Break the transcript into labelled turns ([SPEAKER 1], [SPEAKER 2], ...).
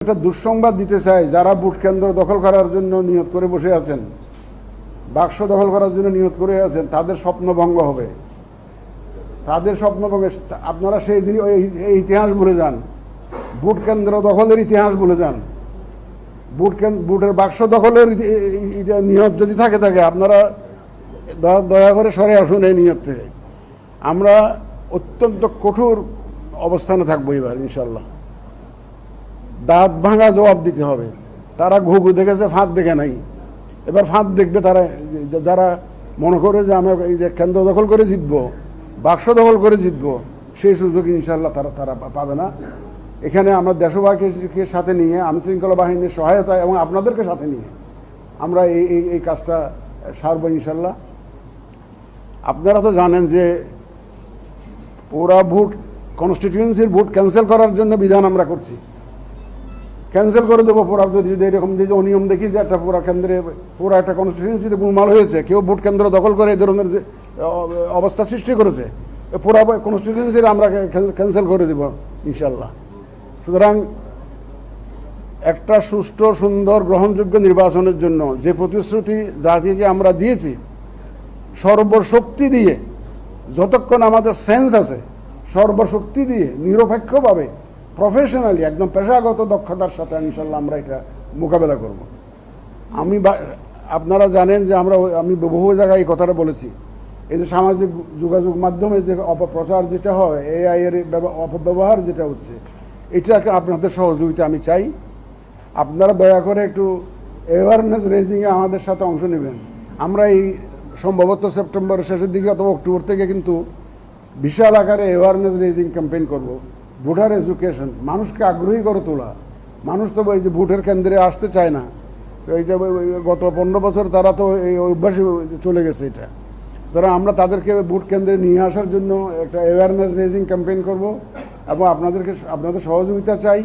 [SPEAKER 1] একটা দুঃসংবাদ দিতে চাই, যারা ভোট কেন্দ্র দখল করার জন্য নিয়ত করে বসে আছেন, বাক্স দখল করার জন্য নিয়ত করে আছেন, তাদের স্বপ্নভঙ্গ হবে। তাদের স্বপ্নভঙ্গে আপনারা সেই দিন এই ইতিহাস ভুলে যান, ভোট কেন্দ্র দখলের ইতিহাস ভুলে যান। ভোটের বাক্স দখলের নিয়ত যদি থাকে আপনারা দয়া করে সরে আসুন এই নিয়ত থেকে। আমরা অত্যন্ত কঠোর অবস্থানে থাকবো এবার ইনশাল্লাহ। দাঁত ভাঙা জবাব দিতে হবে। তারা ঘুঘু দেখেছে, ফাঁদ দেখে নাই, এবার ফাঁদ দেখবে তারা। যারা মনে করে যে আমরা এই যে কেন্দ্র দখল করে জিতবো, বাক্স দখল করে জিতবো, সেই সুযোগ ইনশাল্লাহ তারা পাবে না। এখানে আমরা দেশবাসীকে সাথে নিয়ে, আইনশৃঙ্খলা বাহিনীর সহায়তা এবং আপনাদেরকে সাথে নিয়ে আমরা এই কাজটা সারবো ইনশাল্লাহ। আপনারা তো জানেন যে পুরা ভোট, কনস্টিটিউয়েন্সির ভোট ক্যান্সেল করার জন্য বিধান আমরা করছি। ক্যান্সেল করে দেবো পুরা, যদি এরকম যে অনিয়ম দেখি যে একটা পুরা কেন্দ্রে, পুরা একটা কনস্টিটিউয়েন্সিতে গোলমাল হয়েছে, কেউ ভোট কেন্দ্র দখল করে এই ধরনের যে অবস্থা সৃষ্টি করেছে, পুরা কনস্টিটিউয়েন্সির আমরা ক্যান্সেল করে দেব ইনশাল্লাহ। সুতরাং একটা সুষ্ঠু, সুন্দর, গ্রহণযোগ্য নির্বাচনের জন্য যে প্রতিশ্রুতি জাতিকে আমরা দিয়েছি, সর্বশক্তি দিয়ে, যতক্ষণ আমাদের সেন্স আছে, সর্বশক্তি দিয়ে নিরপেক্ষভাবে, প্রফেশনালি, একদম পেশাগত দক্ষতার সাথে ইনশাল্লাহ আমরা এটা মোকাবেলা করব। আপনারা জানেন যে আমি বহু জায়গায় এই কথাটা বলেছি, এই যে সামাজিক যোগাযোগ মাধ্যমে যে অপপ্রচার যেটা হয়, এআই এর অপব্যবহার যেটা হচ্ছে, এটাকে আপনাদের সহযোগিতা আমি চাই। আপনারা দয়া করে একটু অ্যাওয়ারনেস রেজিংয়ে আমাদের সাথে অংশ নেবেন। আমরা এই সম্ভবত সেপ্টেম্বরের শেষের দিকে অথবা অক্টোবর থেকে কিন্তু বিশাল আকারে অ্যাওয়ারনেস রেজিং ক্যাম্পেইন করব। ভোটার এডুকেশন, মানুষকে আগ্রহী করে তোলা। মানুষ তো এই যে ভোটের কেন্দ্রে আসতে চায় না, এই যে গত 15 বছর তারা তো এই অভ্যাসে চলে গেছে এটা। সুতরাং আমরা তাদেরকে ভোট কেন্দ্রে নিয়ে আসার জন্য একটা অ্যাওয়ারনেস রেজিং ক্যাম্পেইন করব এবং আপনাদের সহযোগিতা চাই।